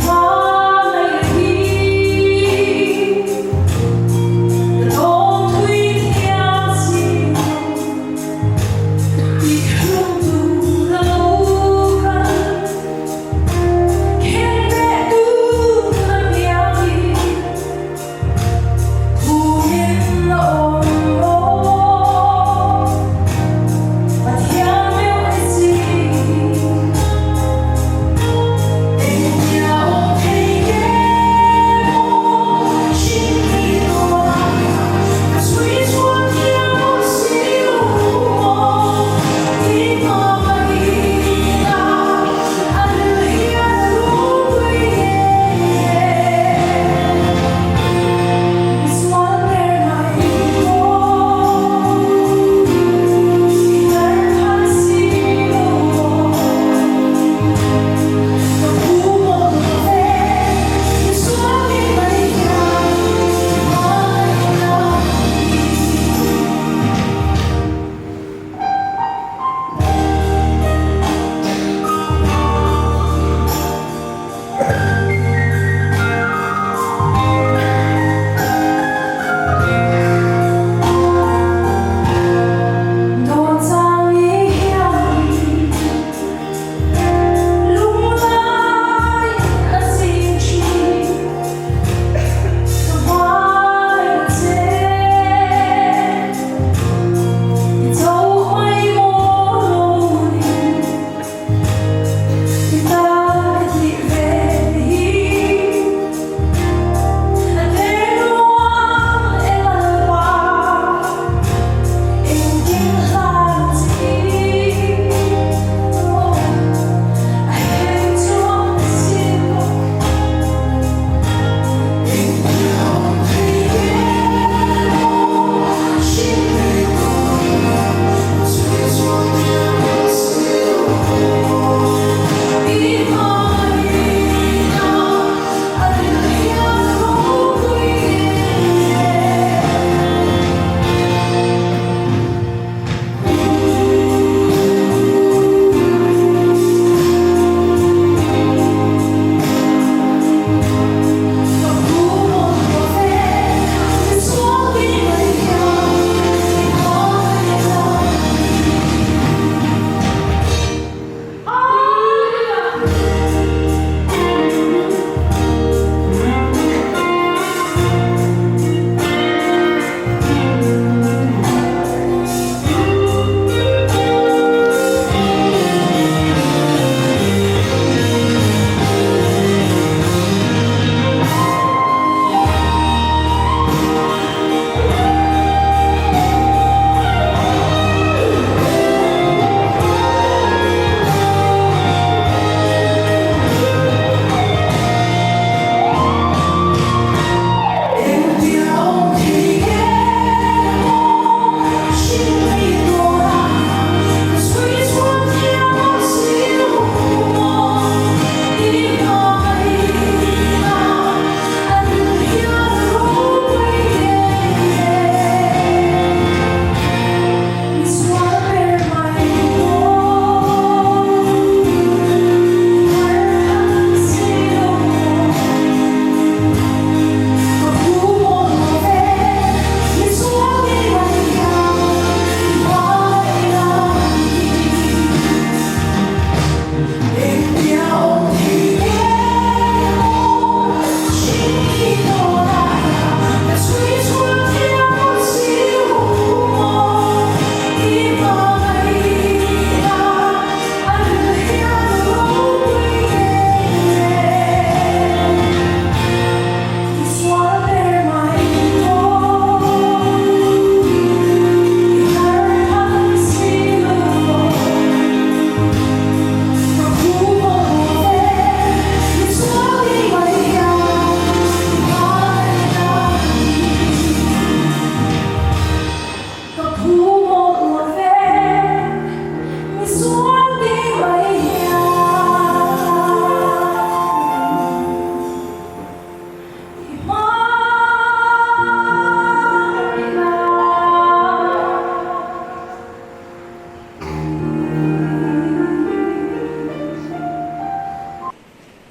PATHIANNI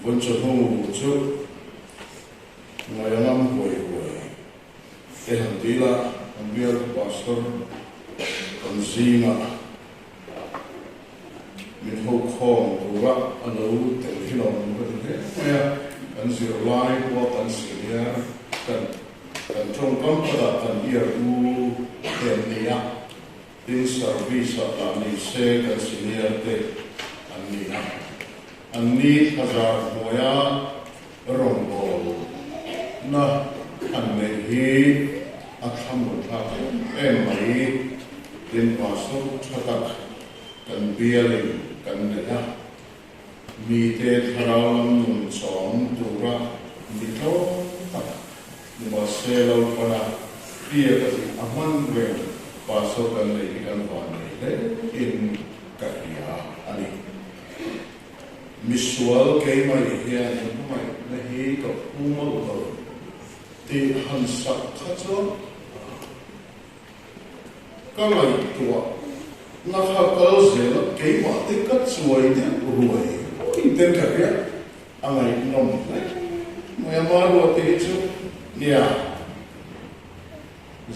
quân cho hùng chút ngày năm buổi để hàng tí là hàng bia pastor còn gì mà mình hậu khom tụ ra anh lâu từng khi nào mình có thể nghe anh dìu lại qua anh xử lý cần trong công tác cần yêu tiền nia tin service là ni se cần xử lý để anh ni hazar moya rongbo na anh này hi atham một tháp em mấy tin pastor chatak cần bia lên cần để ra mi te tharau lam nun som tu ra mi tho tak mà xe lâu qua bia cái gì aman về pastor cần lấy cần hoàn này đấy in cái gì anh misual cái mai hiện mai là hi có umal rồi thì han sắc khát cho các loại tuổi nó học câu gì đó cái mà tích cất xuôi thế rồi tên cả biết anh ấy nồng đấy mà mà đồ thì chứ nè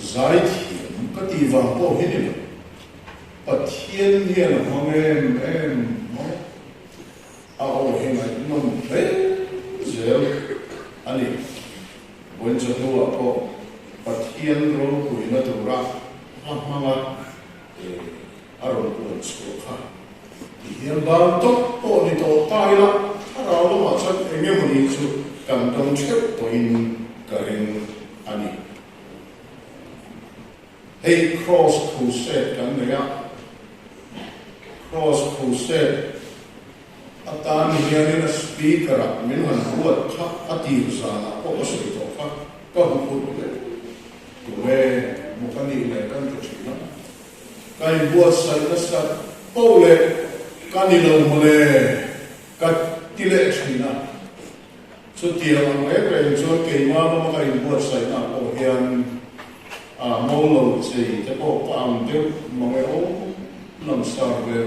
giải thiện cái gì vàng bao hết rồi Pathianni là không em nói hiện nay nồng đấy giờ anh ấy vẫn chưa thua có Pathianni rồi cuối nó tụt ra hamma aron kuat sekolah. Yang bantuk oh ni to Thailand, kalau macam ini menicu kantong cek poin karing ani. Hey cross crusade kan ya, cross crusade. Atan hian na speaker minhan buat kah ati sana, oh seperti itu kah? Kau buat tu, tu bukan ini kan tu cina. Cái buat sai nó sát bao lệ cái đi lâu mà lệ cái tỷ lệ china số tiền mà mấy cái số cái mà cái buat sai nó bao hiện mau lâu gì cái bao פעם tiêu mà mấy ông làm sao về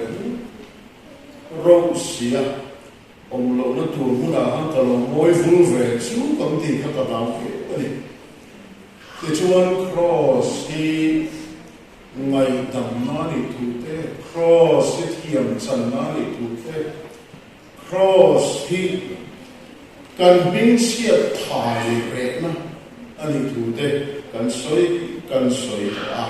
rau xia ông lâu nó tuột muốn là hắn ta lo mỗi vui về chú công ty các bạn làm cái này thì chuan cross thì ngày đầm nari tu te cross thiam chan nari tu te cross hi kan bing sia thai re na ani tu te kan soi a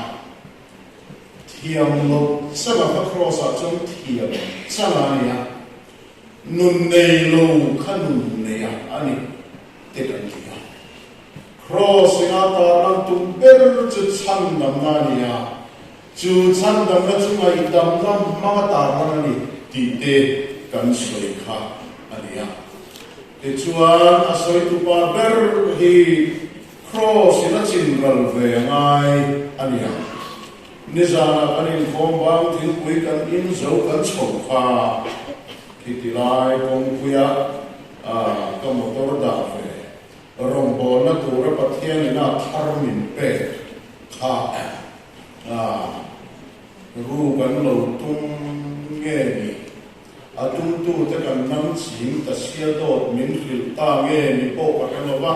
thiam lo sama ka cross a chong thiam chana ya nun nei lo khan nei a ani te kan ki a cross ina ta ram tu ber chu chan nam na ni a chú chăn đầm nó chú ngày đầm nó mang ta ra này thì để cần soi khá anh em để chú anh soi tu ba ber hi cross nó chìm vào về ngay anh em nên rằng anh em không bằng thì quý cần in dấu cần chồng khá thì lại không quý có một tổ đạo về rồng bò nó tổ ra Pathianni nó thar mình pe khá ru kan lo tung nge ni atung tu te kan nam chim ta sia dot min khil ta nge ni po ka kan wa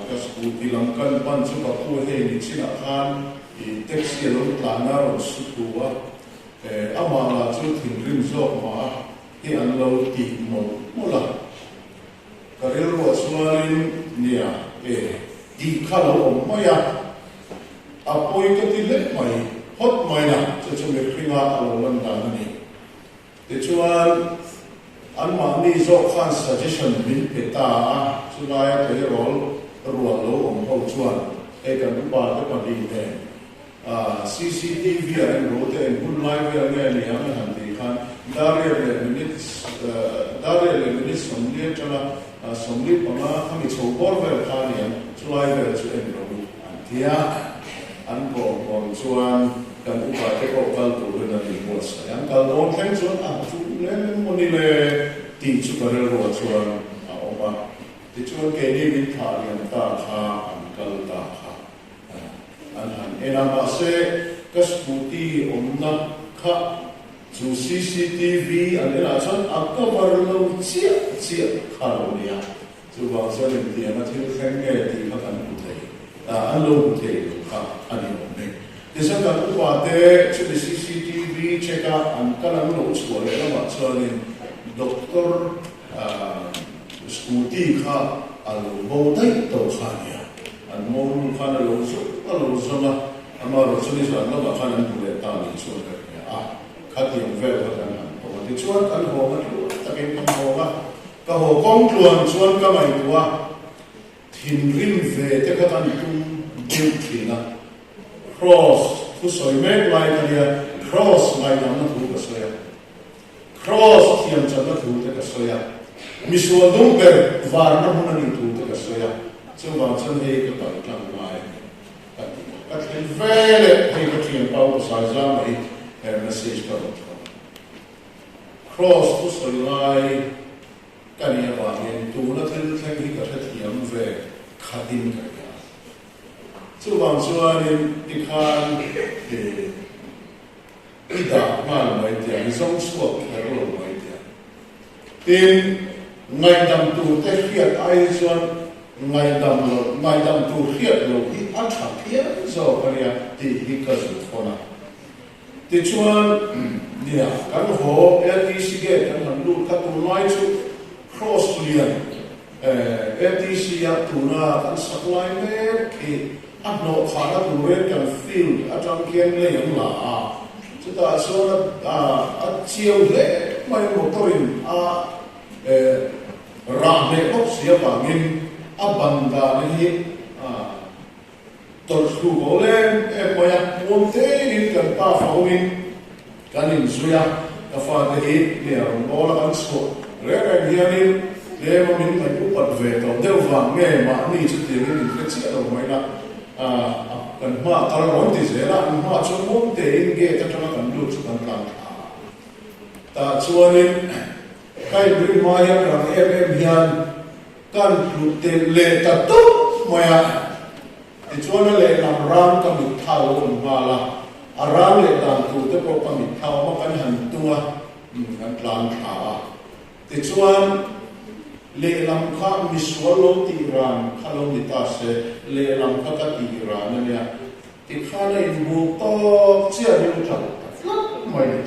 ka sku ti lam kan pan chu ka tu he ni china khan i taxi lo tla na ro su tu wa ama la chu thing rim zo ma hi an lo ti mo la ka rel ro suanin nia di khalo mo ya apoi ka ti le mai hot mai na chu me khinga alo lan da ni te chuan an ma ni zo khan suggestion min peta chu lai te rol rual lo ho chuan kan ba te pa di ne CCTV and ro te good live ne ni ang han ti khan dare le minutes somli chana somli pama kami chobor ve khan ni chu lai ve chu en ro antia anh còn chuan cần cũng phải cái câu câu tụ lên là thì một sẽ anh câu đó thấy chuan chú lên một đi lên thì chú phải rồi chuan ông thì chuan cái đi mình thả liền ta thả anh câu ta thả anh em mà sẽ cái scooty ông na khá จู CCTV อันนี้ล่ะฉันอักก็มาเราเจี๊ยข้าวเนี่ยจูบางส่วนเดียวมาที่แข่งเงี้ยที่เขาทำอุทัยอันลงอุทัยครับอันนี้ผมเนี่ยดิฉันก็รู้ว่าเด็กชุด CCTV เช็คอันก็นั่งรู้ชัวร์เลยแล้วว่าส่วนนี้ด็อกเตอร์สกูตี้ค่ะอันโมได้ตัวข้าเนี่ยอันโมลูข้าเนี่ยรู้สึกว่าอันมารู้สึกว่าเราข้านั้นดูแลตาดีส่วนกันเนี่ยข้าที่ยังเวลข้านั้นเพราะว่าที่ส่วนกันหัวมันรู้แต่เป็นคำหัวก็หัวกองกลวนส่วนก็ไม่รู้ว่าทิมริมเวทก็ตอนนี้ตุ้มดิ้วทีนะ cross ผู้สวยแม่ลายกันเนี่ย cross ลายน้ำมันถูกกระสวย cross เทียมจันทร์ถูกกระสวยมิส่วนดุ้งเกิดวาร์น้ำมันนี่ถูกกระสวยซึ่งบางส่วนเองก็ต่างกันไปก็เห็นเวลให้ก็เทียมเป้าสายจ้าไม่message ก็ต้อง cross ผู้สวยลายกันเนี่ยว่าเนี่ยตัวนั้นที่แข่งที่กับเทียมเวขัดดินกันซึ่งบางส่วนเนี่ยที่ขาดที่ด่ามาไม่เดียวมีสองส่วนแค่รู้ไม่เดียวทีไงดำตัวแต่เขียดไอ้ส่วนไงดำตัวเขียดเราที่อัดขัดเขียดโซ่กันเนี่ยที่ฮิกสุดคนน่ะที่ชวนเนี่ยกันหัวLTC กันทำลูกกันตัวน้อยชุด cross เรียนLTC ตัวน่ะกันสักลายเล็กอันโน้ขาดตัวเรียนกันฟิลอาจารย์เขียนเลยอย่างหล่าสุดท้ายส่วนเชี่ยวเล่ไม่หมดตัวอินรังเด็กเสียบางินบันดานี่ตัวสูงโอเล่ไม่อยากมุ่งเต้นกันป้าฟ้าวินกันอินสุยากับฟ้าเด็กเนี่ยเราบอกแล้วกันสุดเรื่องเฮียนี่เรื่องมันไม่ผู้ปัดเวทเราเดี๋ยวฟังแม่มานี่สุดที่นี่เรื่องเสียเราไม่ละกันมาตลอดที่เสียละมาชมมุ่งเต้นเกตจะทำกันดูสุดกันแต่ส่วนนี้ใครบริมาอย่างเราเอ็มยันกันลุเตเลตัดตุ๊บมาที่ส่วนนั้นเลยนำร่างกมิเท่ามาละร่างเลยตามตัวแต่พอกมิเท่ามากันหันตัวกันกลางขาที่ส่วนเลลำข้ามิสวลโลติรันข้าลงดิตาเสเลลำข้าตัดติรันนั่นเนี่ยที่ข้าเลยบุกต่อเสียดูจังไม่ได้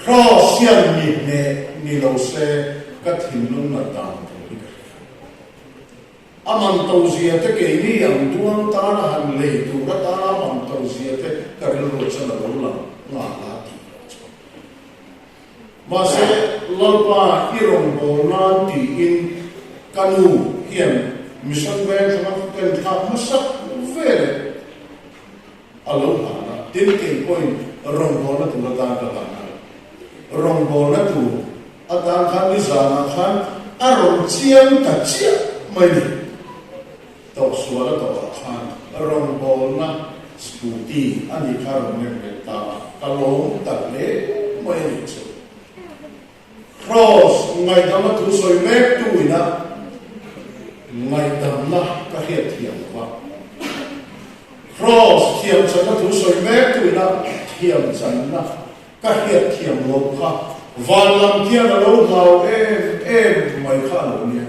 cross เสียนี่เราเสก็ทิ้งลงมาตามตัวมันตัวเสียแต่เกี่ยนี่ยังตัวตาหันเลยตัวตามันตัวเสียแต่ก็เรื่องสนุกละงาลาตีมาเสลลปาอิรงโบนันตีอินกันูเฮียนมิชันเวงสมัครเป็นทางมาสักเวรอารมณ์นะที่นี่เกี่ยงpointรงโบนันตัวตากันรองโบนัตูอาการขันดิสานาขันอารมณ์เชียงตัดเชียไม่ดีต่อส่วนต่อขันรองโบนัสกูตี้อันนี้ข้าเราไม่เป็นตากะลงตัดเล็กไม่ดีสุด cross ไงทำมาถูสวยแม่ตุยนะไงทำนะก็เทียบเทียมว่า cross เทียมฉันมาถูสวยแม่ตุยนะเทียมฉันนะก็เทียบเทียมลงค่ะวันลำเทียนเราเราไม่ข้าเราเนี่ย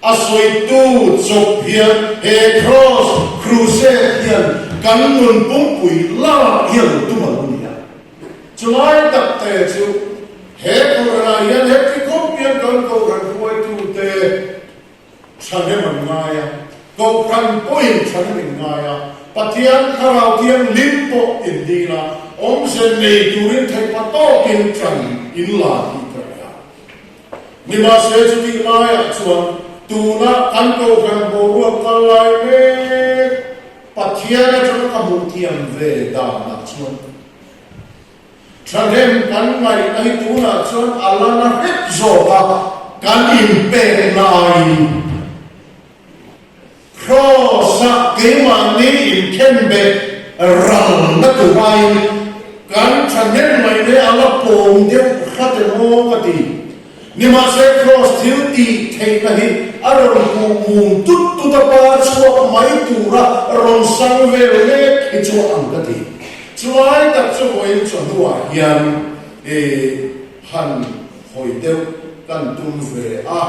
อาศัยตู้จบเพียงcross crusade เพียงกันนุนปุ่งปุยล่าเพียงตัวมันเนี่ยจุลัยตัดเตะจูKOHHRANยันที่คบเพียงกันKOHHRANคุยตู้เตะฉันเห็นมันง่ายKOHHRANปุ่ยฉันเห็นง่ายปฏิญาณคาราวเทียนลิมโปอินดีนะองค์เสนีดูรินไทยปะโตกินจันอินลาดีกันยานิมาเสจุดีลายส่วนตูนะอันKOHHRANโบรวมกันลายเมปฏิญาณจะต้องขมุเทียนเวดานะส่วนฉันเห็นกันไงไอ้ตูนะส่วนอัลลานะเฮโซกะกันอินเปนายcross เกี่ยมันนี้อินเทนเบรังนักไว้กันฉันเห็นไหมเนี่ยอัลลาห์โปงเดียวขัดโมกันดีนี่มาเสก cross ที่ตีเทนนี่อารมณ์มุมตุตะปาชัวไม่ตัวระรองสังเวลเล็กชัวอังกันดี chuai tak chu voin chonua hian han hoi deuh kan tum ve a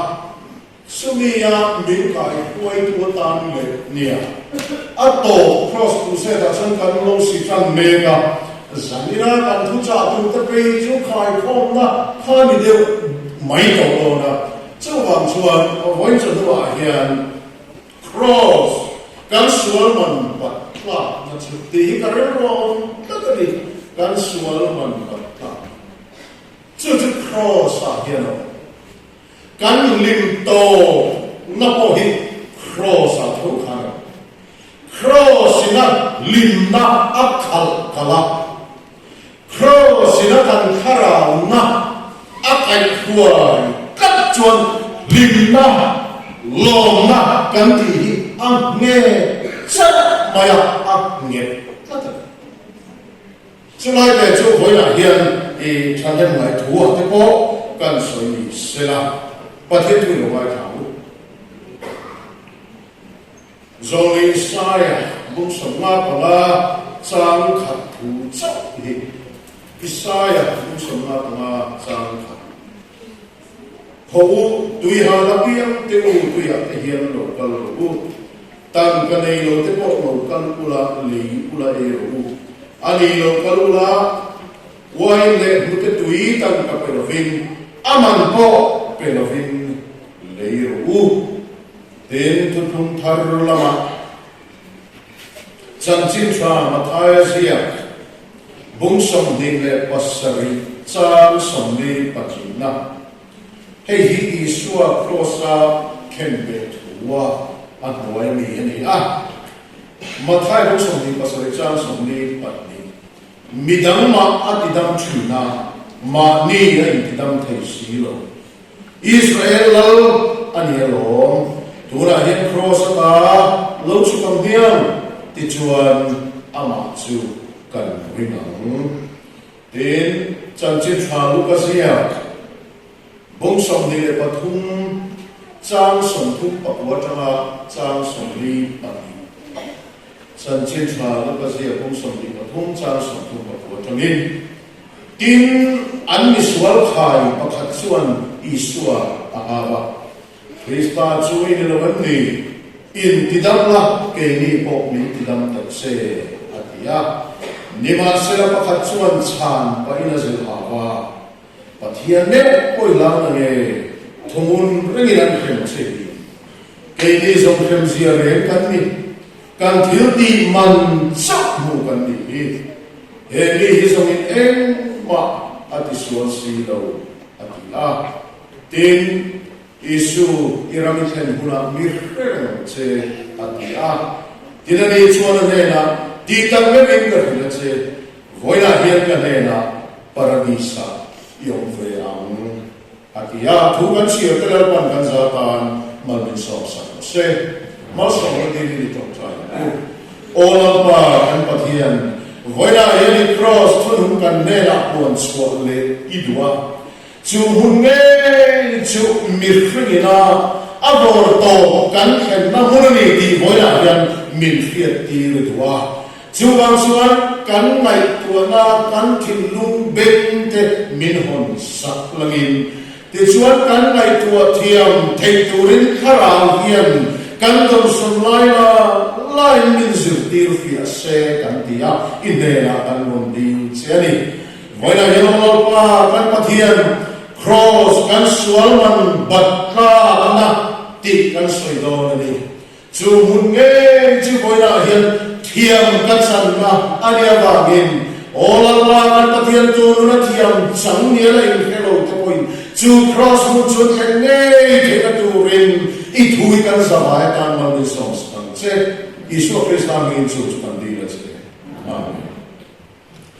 sumia min kai huai tu tan le nia a to cross crusade a chan kan lo si tran mega zanira kan thu cha tu te pe chu khai khom na khani deuh mai lo na chu wang chuan voin chonua hian cross kan sual man pat la na chu ti ka ron takani kan sual man pat la chu cross a hian kan lim to na po hi cross a thu khan cross ina lim na akhal kala cross ina kan khara na akai huai kat chuan lim na lom na kan ti hi ang nge chat maya ang nge chu lai le chu hoi na hian than le mai thu a te po kan soi ni sela pathet tu lo mai thau zoli saya bung samma pala chang khat thu chau hi isaya bung samma pala chang khat ho tui ha la piang te lo tui a te hian lo kal lo tan ka nei lo te po lo kan pula li pula e lo ani lo kalula wai le hu te tui tan ka pe lo vin aman po pe lo vin le ro ten tu thum thar lama chan chin cha ma thai sia bung som ding le pasari chan som ni pachina hei hi isua krosa kembe tuwa an hoi mi ani a ma thai bung som ni pasari chan som ni patni midang ma atidam chuna ma ni ai tidam thei silo Israel lal anielom tura hian cross ta lo chu kam hian ti chuan ama chu kan rinang tin chan chin tha lu ka sia bong som ni le pathum chang som thu pakwa tanga chang som ni pani chan chin tha lu ka sia bong som ni pathum chang som thu pakwa tangin tin an miswal khai pakhat chuan isua ahaba Krista chui ni lawan ni in tidam la ke ni pok min tidam tak se atia ni ma se la pakhat chuan chan pa ina zel hawa pathianni koi la na nge thumun ringi lan khem che ke ni zong khem zia re kan ni kan thil ti man chak mu kan ni he ni hi zong in eng ma ati suan si lo atia tin isu irami khen huna mirrem che atia tinani chuan ne na ti tam me ring ka hila che voina hian ka ne na paradisa yom ve ang atia thu kan sia tel pan kan za tan malmin so sa se Malsawmzoliana ni to tai ola pa kan pathian voina hian cross thun kan ne na pon swal le idwa chu hunge chu mirkhina abor to kan khen na hunani ti voya yan min fiat ti ridwa chu wang suan kan mai tuana kan thilung ben te min hon sak langin ti chuan kan mai tua thiam thei turin kharau hian kan dom som lai min zir tir fi se kan tia inena kan mon ding chani voya yan pa kan pathian cross kan sual man batka na ti kan soidon ni chu mun nge chu boina hian thiam kan san na ania bagin ola la kan pathian tu na thiam chang ni la in hello te point chu cross mu chu khen nge te ka tu rin I thui kan zawai kan man ni songs kan che isu krista min chu kan di la che amen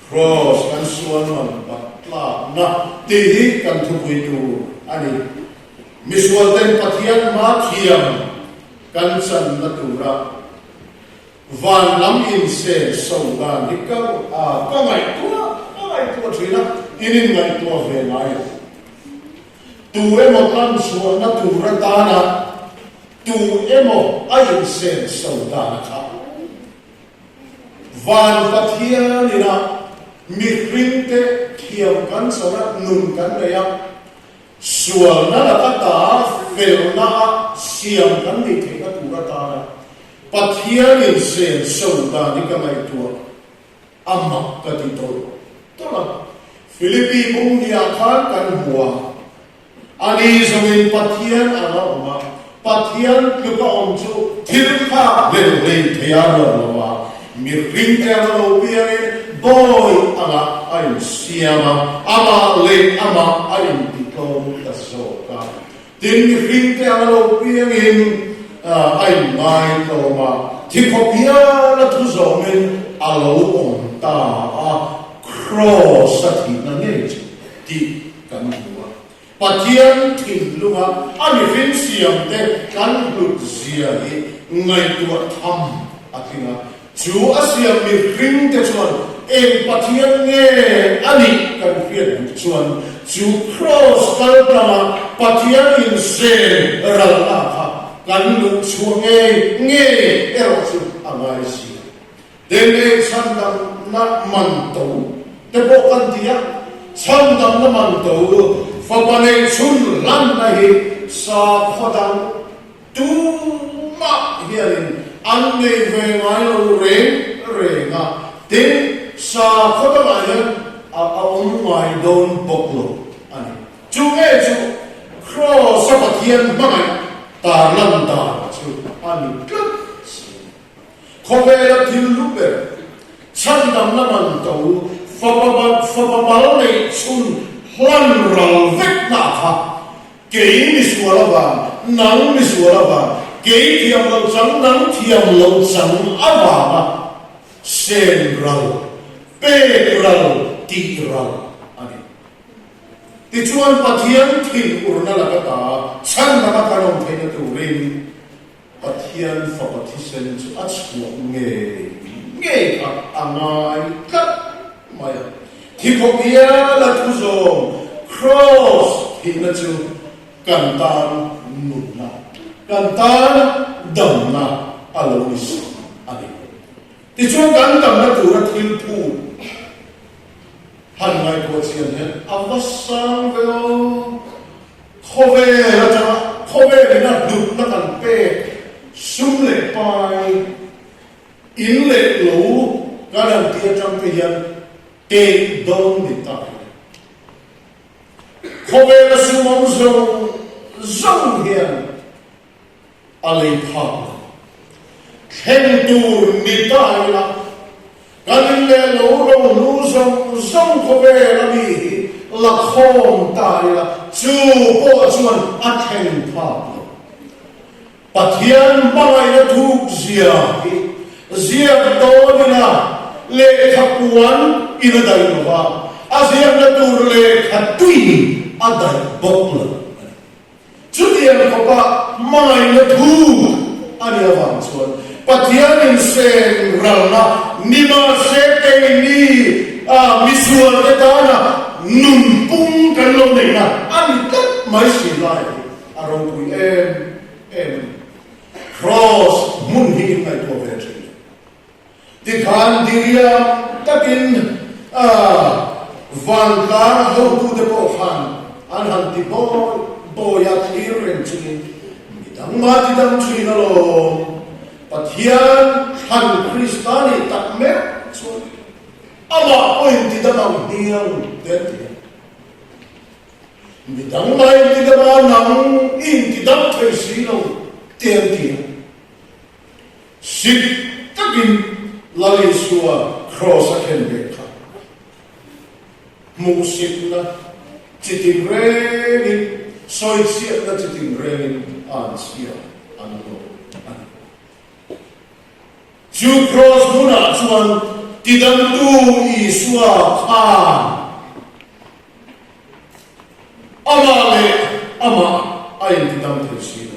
cross kan sual man la na ti hi kan thu pui tu ani miswal ten pathian ma thiam kan chan na tura van lam in se so ga ni ka ngai tu thina inin ngai tu ve ngai tu emo kan sual na tura ta na tu emo ai se so da na kha van pathianina mi ringte thiam kan sana nun kan leya sual na ta fel na siam kan ni the ka tura ta pathianin sen so ta ni ka mai tua amma ka ti to la Philippi bung dia khan kan hua ani zamin pathian ala ma pathian ke ka om chu thil kha le thaya wa mi ring te ala biang boy ala ai siama ama le ama ai ti ko ta so ka tin mi ring te ala biang ai mai ko ma thi ko bia la tu zo men alo on ta cross ati na ne ti kan hua pathian thin lunga ani fin siam te kan lut zia hi ngai tu tham akinga chu asiam mi ring te chuan pathian nge ani kan fiat chuan chu cross kaltama pathian in se ralna kha kan lu chuange nge ero chu angai si dene chandam na manto te bo kan dia chandam na manto fapane chun lan na hi sa khodang tu ma hiarin an ne ve ngai lo re nga te sa khodang ai a on mai don boklo ani chu nge chu cross pathian mai ta lan ta chu ani klap khobela thil lupe chandam na man to fapabal nei chun hlan ral vek na kha ke ni suala ba nang ni suala ba ke thiam lo chang nang thiam lo chang awa ba sen ral pe ral ti ral ani ti chuan pathian thin urna la ka ta chan na ka ron theina tu rin pathian fapathisen chu achhu nge ka angai ka maya thipopia la tu zo cross hina chu kantan nunna kantan damna alois ani ti chu kan damna tu ra thil pu han mai ko chian he avasang veo khove la cha khove na du na kan pe sum le pai in le lo garan tia chang pe yan te don ni ta khove la sumom zong hian alei pha khen tur ni ta la garin le lo nu zong khove la ni la khom ta la chu po chuan a khen pha pathian bangai na thuk zia do na le khapuan ina dai wa azia na tur le khatui adai bokla chudia ko pa mai na thu ani awan chuan pathian in sen ralna nima se te ni misual te ta nun pung kan lo nei na ani kat mai si lai arong pui em cross mun hi ngai to ve chi ti khan diria takin van ka ho tu de Prof an han ti bo ya clear ren chi midang ma ti dang chi na lo pathian han kristani tak me chu ama oin ti da nang diang den ti midang mai ti da nang in ti dang thei si lo tiang ti sit takin lali suwa cross aken bekha musik na chiting reni soi siat na chiting reni an sia an lo an chu cross muna chuan tidam tu i suwa kha ama ain tidam thei si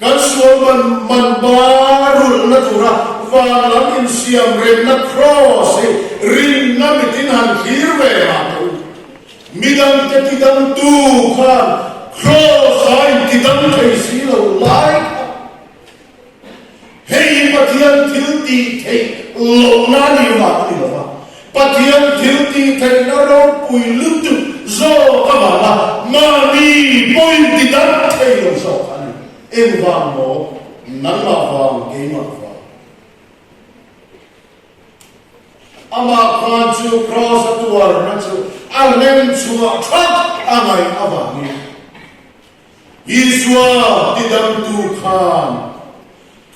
kan suwa man barul na tura valam in siam ren na cross rin na mitin han hirwe ha midam te tidam tu khan cross ain tidam thei si lo like hey pathian thil ti thei lộ na đi mà đi là Pathian thiếu ti thầy nó đâu bùi lướt tục do các bạn là mà đi bôi đi đắt thầy làm sao khăn em vàng mổ nắng là vàng cái mặt vàng ama khan chu cross atuar na chu alem chua thak angai avani Iswa tidam tu khan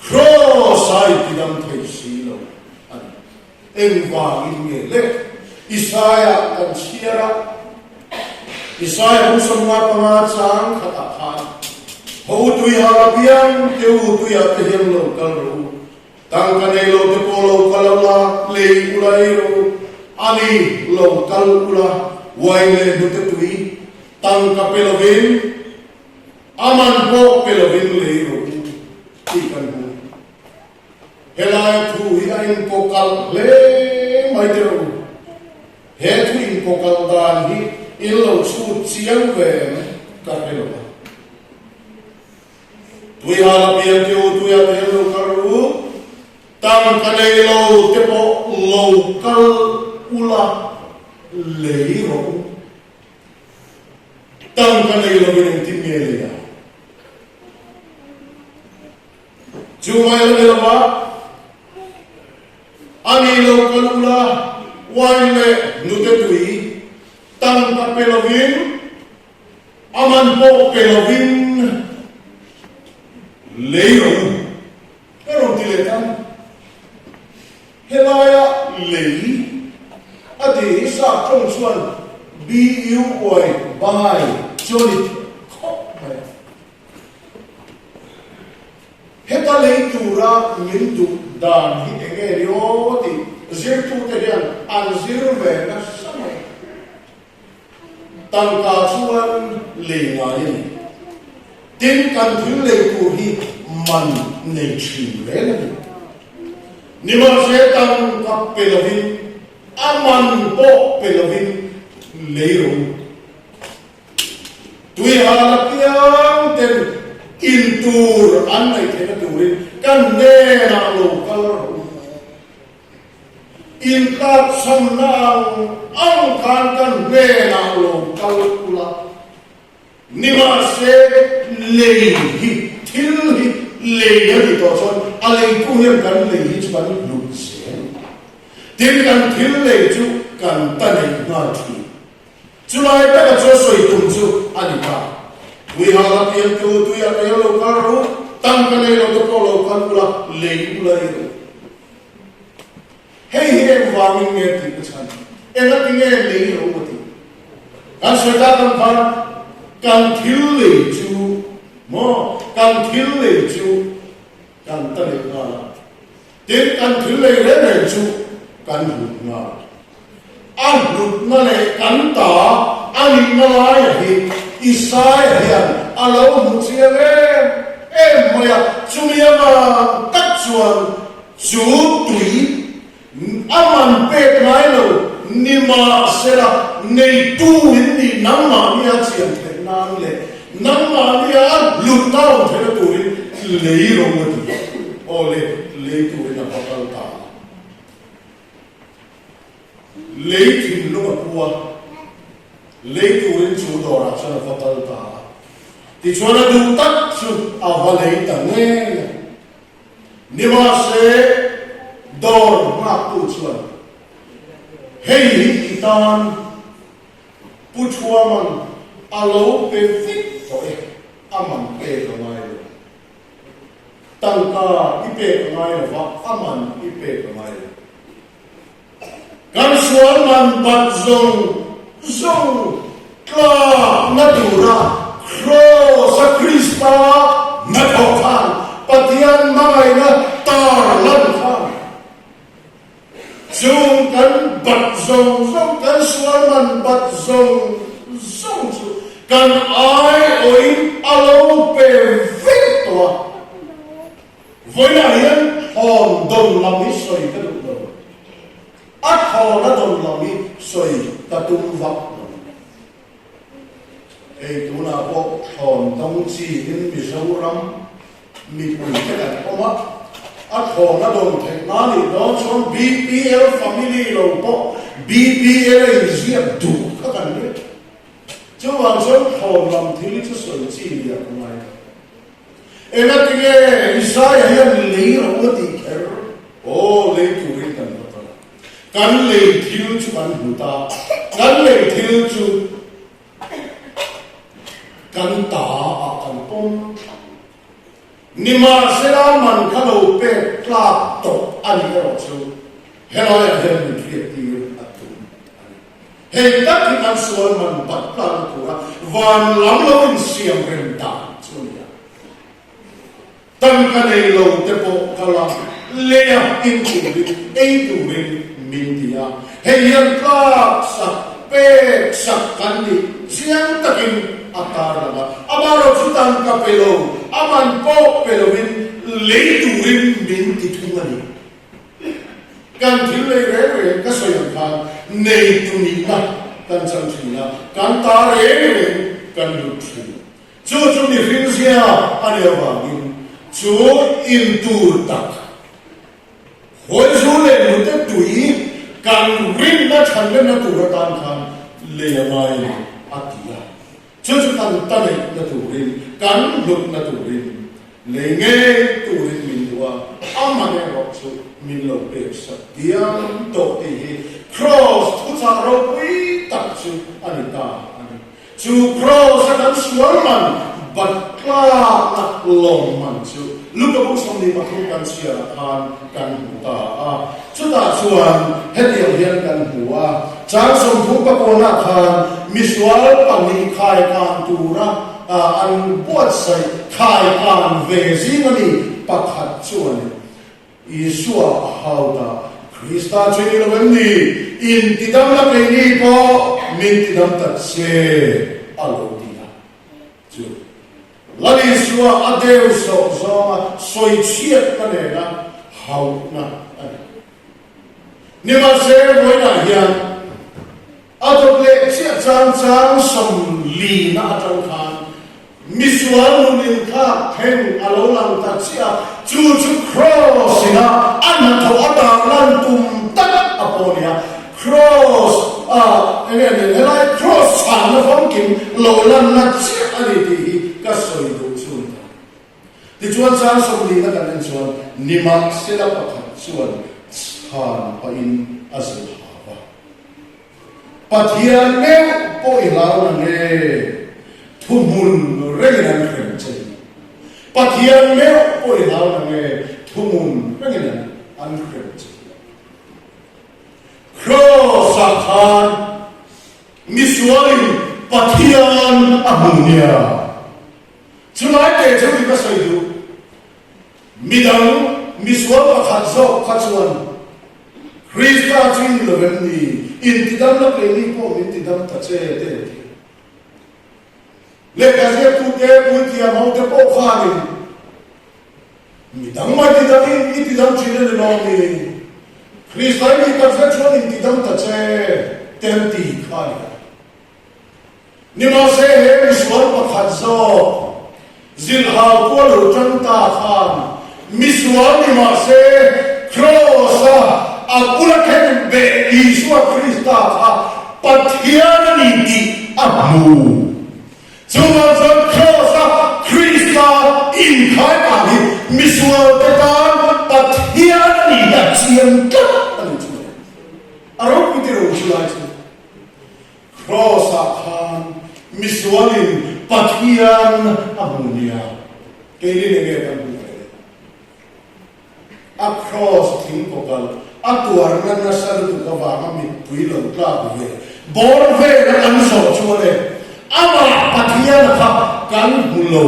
cross ai tidam thei si lo em vàng nghe lệ Isaiah kan siara Isaiah husam nga panga chang khata khan ho tui harabian teu tui athem lo kalru tang kanei lo te polo kalala le ulai ro ani lo kalula waile dute tui tang kapelovin aman po pelovin le ro ti kan hu helai thu hi ain ko kal le mai te ro he thu in ko kal dan hi in lo chu chiang ve ka pelo tui harabian teu tui athem lo kalru tang kanei lo te po local ula leiro tang kanei lo bin timelia jumai lo ba ani local ula waile nute tui tang ka pelovin aman po pelovin leiro pero tiletan helaya lei adi sa trong chuan buoi bai choli khop mai heta lei tura min tu dan hi enge rio ti zir tu te rian an zir ve na samai tang ka chuan lei ngai tin kan thil lei tu hi man nei thin le Nima setan ka pelovin aman po pelovin leiro tui halapiang ten intur anai thena turin kan ne na lokal in ka samnang ang kan ne na lokal ula nima se lehi thil lei hi to chon alei tu hian kan lei hi chu kan lu sen tin kan thil lei chu kan ta nei na thi chu lai ta ka cho soi tum chu ani ka wi ha la pian tu tu ya ka lo ka ru tam ka nei lo to lo kan la lei ula ri hei he wa min nge ti ka chan ena ti nge lei ro mo ti kan so ta kan thil lei chu mo kan thil le chu kan ta le na tin kan thil le le chu kan hu na an lut na le kan ta ani na ya hi isai ya alo mu chia le moya chumia ma tak chuan chu tui aman pe nai lo ni ma sera nei tu ni nam ma ni a chian the na le nam ma ni a lut na o the tu lei ro mo ti ole lei tu na pakal ta lei thin lo kwa lei tu rin chu do ra cha na pakal ta ti chona du tak chu a va lei ta ne ni ma se dor ma tu chuan hei itan pu chua man alo pe fit to e aman pe to mai tangka ipe to mai va aman ipe to mai kan suan man bat zong kla natura cross a krista na thokan pathian mai na tar lan khan zong kan bat zong kan suan man bat zong kan ai oi alo pe victor voi na hian hon don lami soi ka du do at hon na don lami soi ka tum vak ei tu na po hon dong chi in mi zoram mi pui ka ka oma at home na don technology don from BPL family lo po BPL is here do ka kan ni chu wang son home lam thili chu so chi ya kumai ena tinge Isaiah yan le ro ti ker o le tu rin kan ta kan le thil chu kan huta kan le thil chu kan ta a kan pom Nima sila man kalau pe klap to ani ero chu hello ya hem creative atu he tak kan sual man pat plan pura van lam lo in siam rem ta chu ya tan kan ei lo te po kala le ya in tu ei tu min dia he yan klap sa pe sa kan ni siang takin ataraba amaro chutan kapelo aman po pelowin leidurin min titumani kan thilei re ka soyam khan nei tunina kan chanthina kan tare kan lutri chu ni rinsia ani awangin chu in tur tak hoi zu le mute tui kan rin na chanle na turatan khan le mai atia chu tan tan na turin kan lut na turin le nge turin min wa amane ro chu min lo pe sa tiang to ti cross tu cha ro pui tak chu anita ani chu cross kan suaman bat kla na long man chu lu ka bu som ni ba thu kan sia kan ta chu ta chuan hetiam hian kan huwa chang som thu pa ko na khan miswal pani khai kan tura an buat sai khai kan ve zingani pakhat chuan isua hauda krista chini lo ni in tidam la pe ni po min tidam tat se alo dia chu lali sua adeu so soi chiat ka ne na hau na ni ma se voi na hian adok le chia chang som li na atang khan miswal nun kha theng alo lang ta chia chu cross ina an tho ada lan tum tak aponia cross ene lai cross sang na phong kim lo lan na chia ani ti ka soi du chun ti chuan chang som li na kan chuan nima sela pakhat chuan khan pa in azul PATHIANNI po ilaw na nge thumun renginan kremche PATHIANNI po ilaw na nge thumun renginan an kremche KRAWS akhan miswalin PATHIAN amunia chunai te chudi ka soidu midang miswal pakhat zo khachuan Krista chin lovenni in tidam na pleni po in tidam tache te le kaze tu te puti amau te po khanin midam ma tidam chin le lo ni Krista ni kaze chon in tidam tache tenti khani ni ma se he miswal pakhat zo zilha ko lo chanta khan miswal ni ma se krosa Agula ken be Isua Krista PATHIANNI di amu. Cuma krosa Krista in kai ani miswa tetan PATHIANNI da cienta. Arok pitero ulai tu. Krosa khan miswalin PATHIAN amunia. Kini nege kan across thing kokal atuar na sar tu ka ba mi pui lo tla be bor ve na kan so chole ama PATHIAN kha kan hulo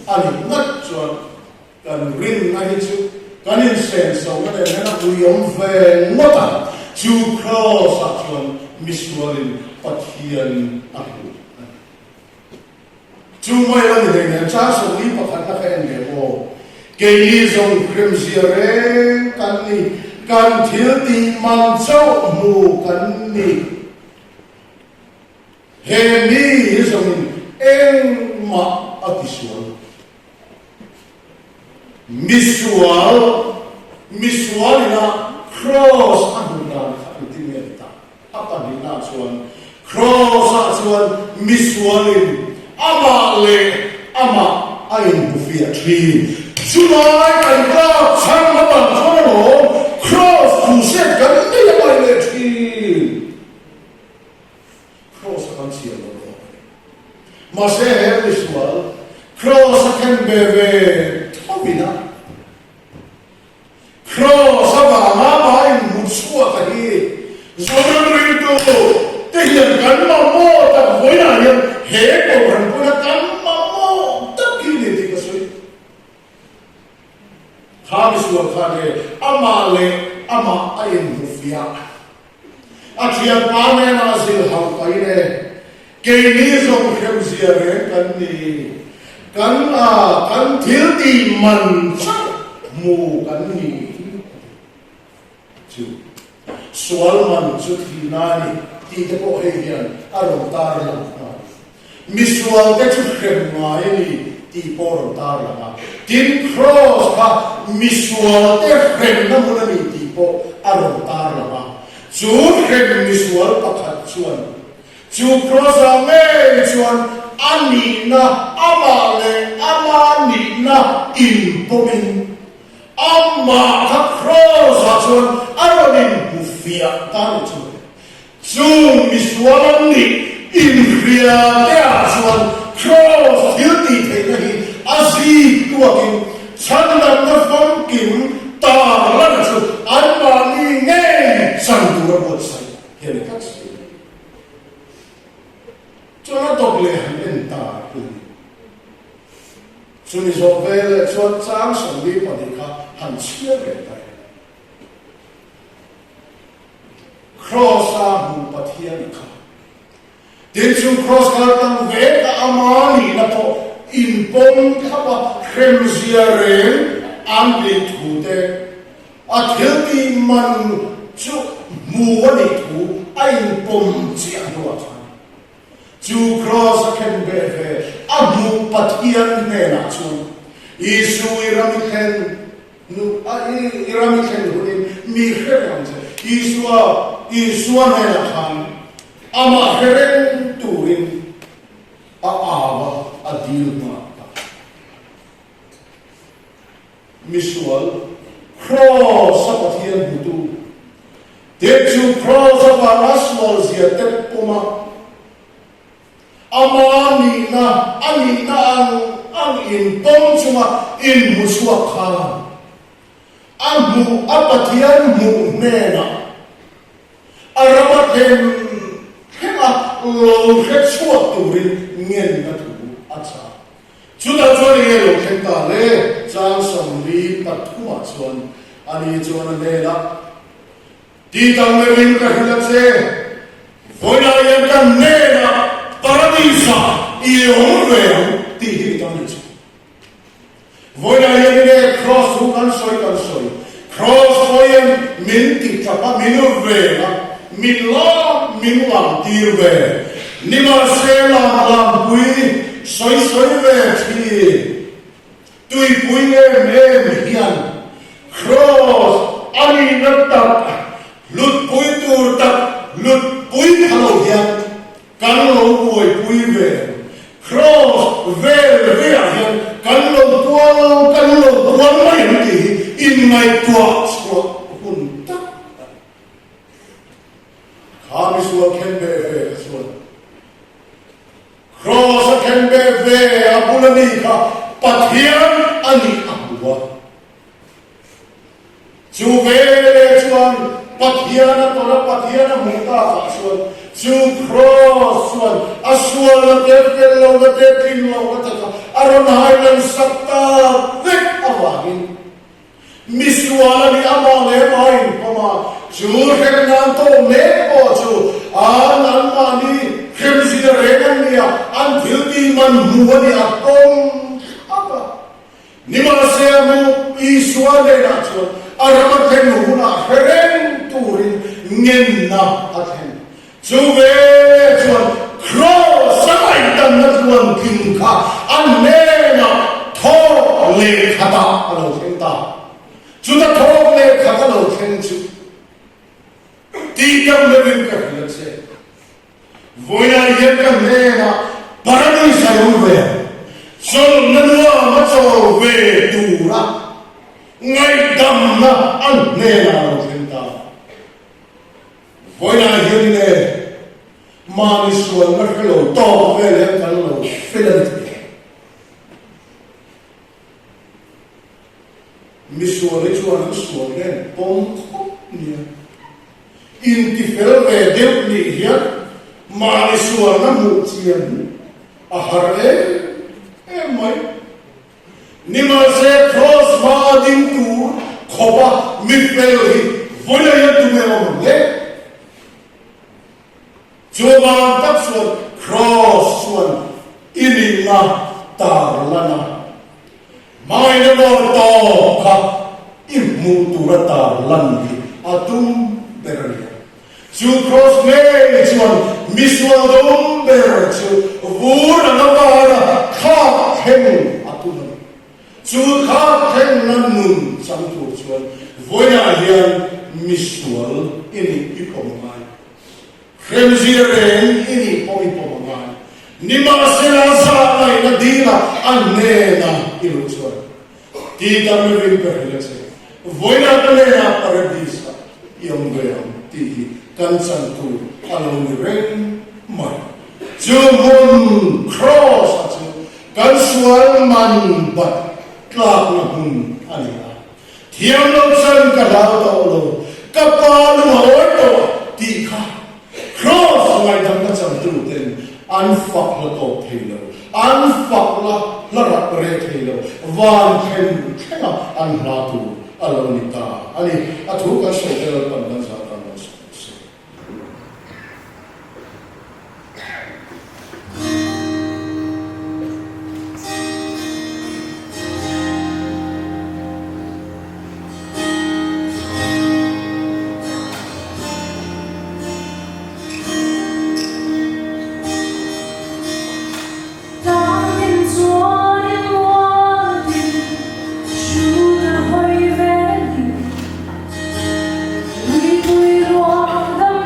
ani ngat chon kan rin na hi chu kan in sense so na na uyom ve ngota chu cross action miswalin PATHIAN aku chu mai la ni ne cha so ni pakhat na ka en de bo Kei zong krimsiare kan ni kan thil ti Malsawmzoliana kan ni he ni zong eng ma atisual misual Miswalina cross anunan kapitingeta apa nina chuan cross chuan miswalin amale ama ain bufia tree chulai kan ka chang ma chuan cross crusade kan ni mai le tree cross kan chian lo ma se he miswal cross kan beve tobina cross aba ma mai mutsua ka hi zonan ritu te hian kan ma mo ta voina hian he ko ran puna kan ma mo ta ki ni ti ka soi ha misua ka le ama ain rufia atrian pa ne na sil hau kai ne ke ni zong khem zia re kan ni kan thil ti man mu kan ni Sualman Sutinani, Tita Bohemian, Arotarla, Misual Detremani, Tipor Tarla, Tin Cross, Misual Defremnamuni, Tipo, Arotarla, Zurem Misual Pakatsuan, Zu Cross Amechuan, Anina, Amale, Amanina, Impomin. Amma cross achuan aronin bufia tanchu zoom miswalani infria te achuan cross hilti theinahi azi tuakin chandam na famkim tarlan chu anmani nge sandura botsai helekats chona toble hanta Suni zovele chuan chang song li panika han chia ve tai cross a mu pathianni kha tin chu cross ka tang ve ka amani na to in pom khapa kremzia re an le thu te a thilti man chu mu ani thu a in pom chi anwa Chu cross can be abu pathianni na chu isu iramikhen hunin mi khem isua ne la khan ama heren turin awa adil ma misual cross pathian butu de chu cross of aswal zia te puma Anina ang in pom chuma in muswa kha ang mu apathian mu nena aramathen hema lo khe chua turin ngen na tu acha chuda chori lo khe ta le chang som li pathuma chuan ani chuan ne la ti tang me rin ka hila che voina yan kan ne na Paradisa iomwe ti hitanich. Voina yene cross hu kan soi cross hoyen minti chapa minuvela minlam tirve nima sela lam pui soi ve thi tui pui me hian cross ani natak lut pui tur tak lut pui khalo hian kan lo boi pui ve cross ve hian kan lo tuan mai ti in mai tua swa hun ta khamis wa ken be ve swa cross ken be ve abulani ka pathian ani abwa chu ve chuan pathiana muta chuan chu cross chuan aswal te lo te tin lo ta aron hailan sakta vek awagin miswala ni amale main pama chu henan to me ko chu an mani khemsi re kan nia an thilti man muani atom apa nima se mu iswale na chu aramathen huna heren turin ngenna athen chuve chuan cross samai tan na chuan kingkha an ne na tho le khata alo thengta Chúng ta thốt lên khá có đầu khen chú tí cầm lên cả lực xe vui là yên cầm lên là bà đi sai ông về xong nó nữa mà cho về đủ ra ngay đầm là ăn nê là đầu khen ta vui là yên nê mà đi xuống nó cái lỗ to về lên cái lỗ phê lên mi xuống đấy chuan nó xuống lên bông khóc nè in thì phải về đều nỉ hiết mà đi xuống nó một chiên à hả em mấy nhưng mà sẽ cross vào đinh tu khó ba mi phải rồi vui là yên tu mẹ ông đấy chúa ban tắc xuống cross xuống in là tar lana mai nó to khá im mu tu ra tar lan đi atum beria chú cross nghe chuan mi xuống đông ber chú vu ra nó vào là khá khen atum chú khá khen là nun sang tu chuan vui là hiền mi xuống in ipomai khen gì ren in ipomai Nima sila sa ay nadila anena iluswa. Tita me vin perlese. Voina talena paradisa. Yung gayam tihi kansan tu along the rain mai. Jumon cross at kansual man bat klak na hun anila. Tiyam lopsan kalao ta ulo. Kapalo maorto tika. Cross ngay dam kansan tu ten. An phật là tổ thầy lâu, an phật là rạc rê thầy lâu, vàng khen khen an ra tu, alo nita, ani atu ka sổ kê là bằng sa ta nó sổ. Hãy subscribe cho kênh Ghiền Mì Gõ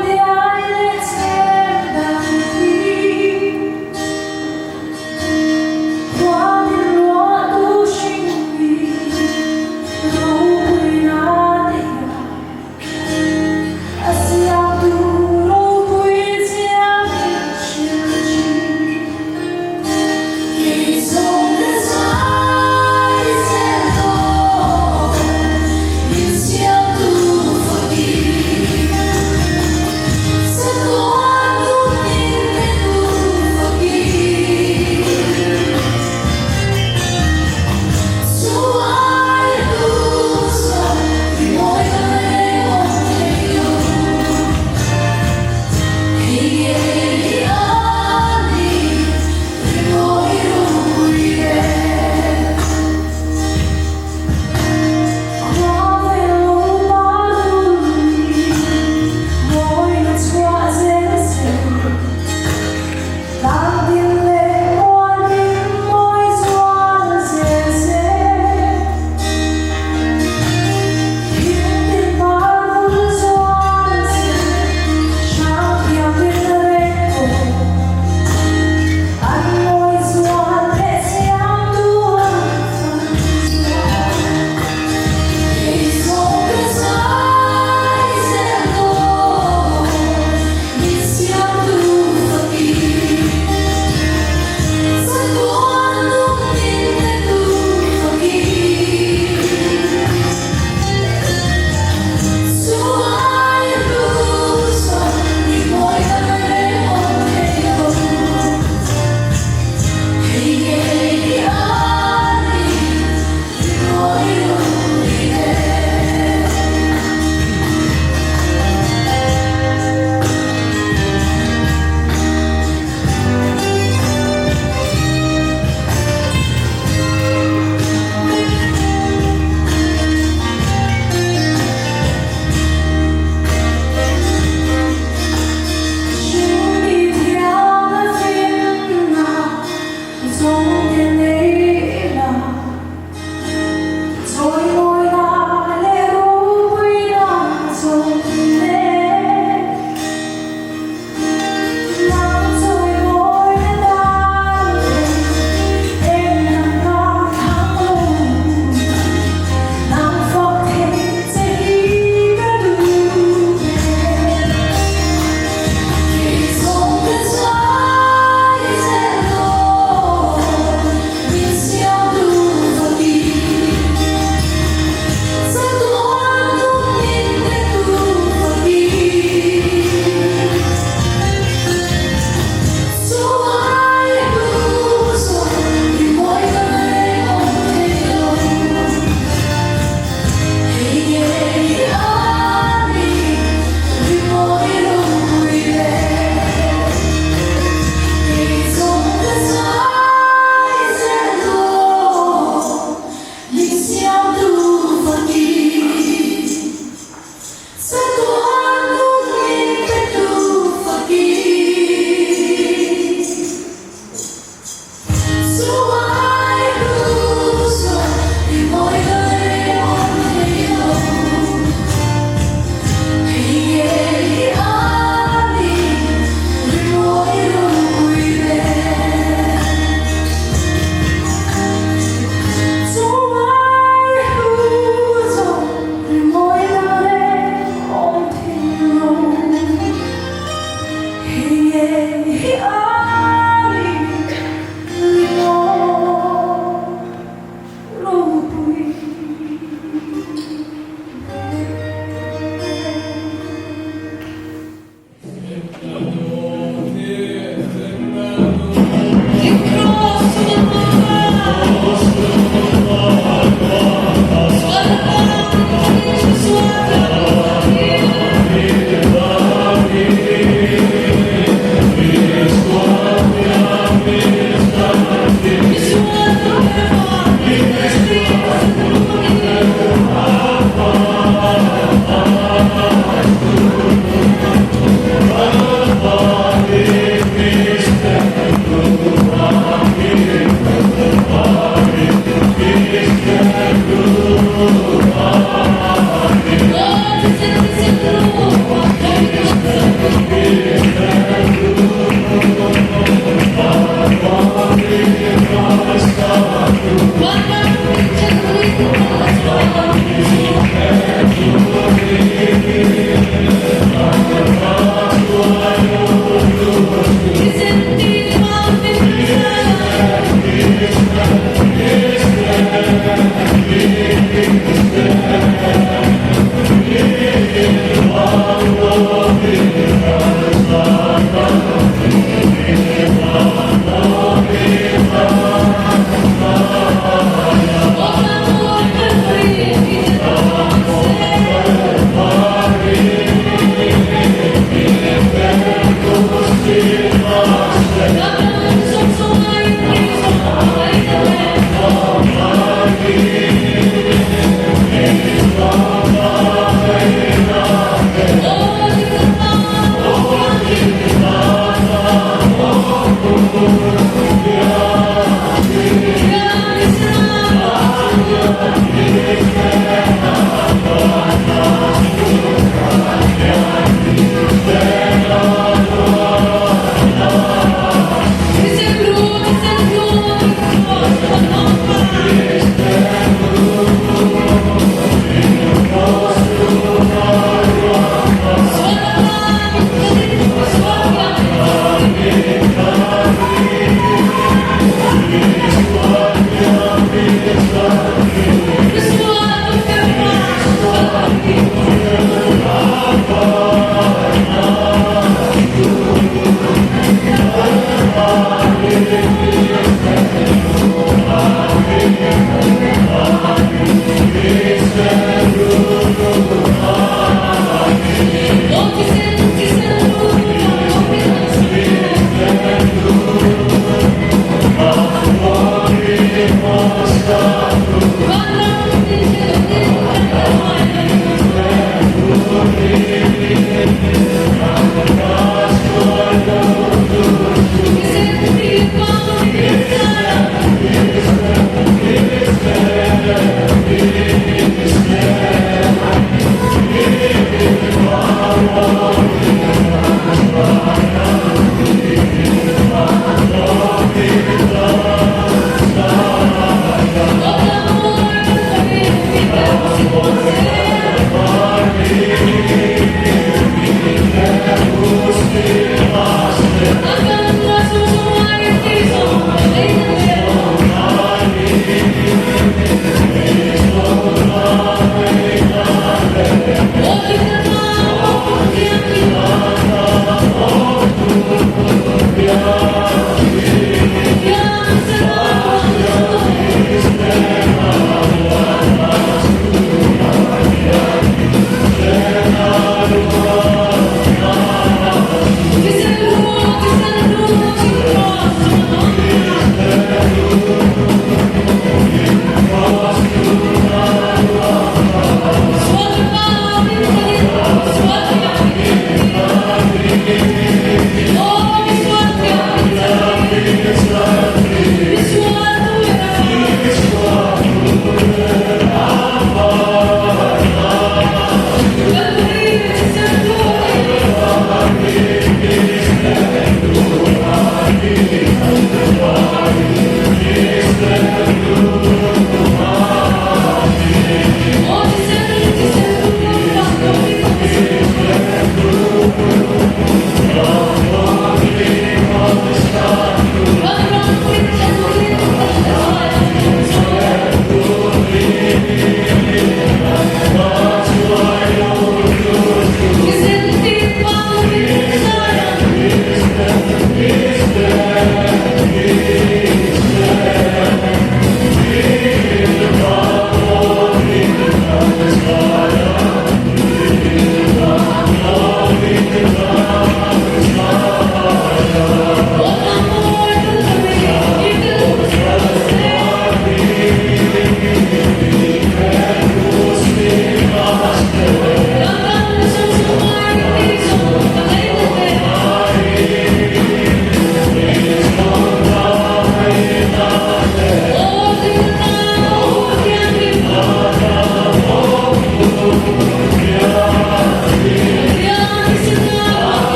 để không bỏ lỡ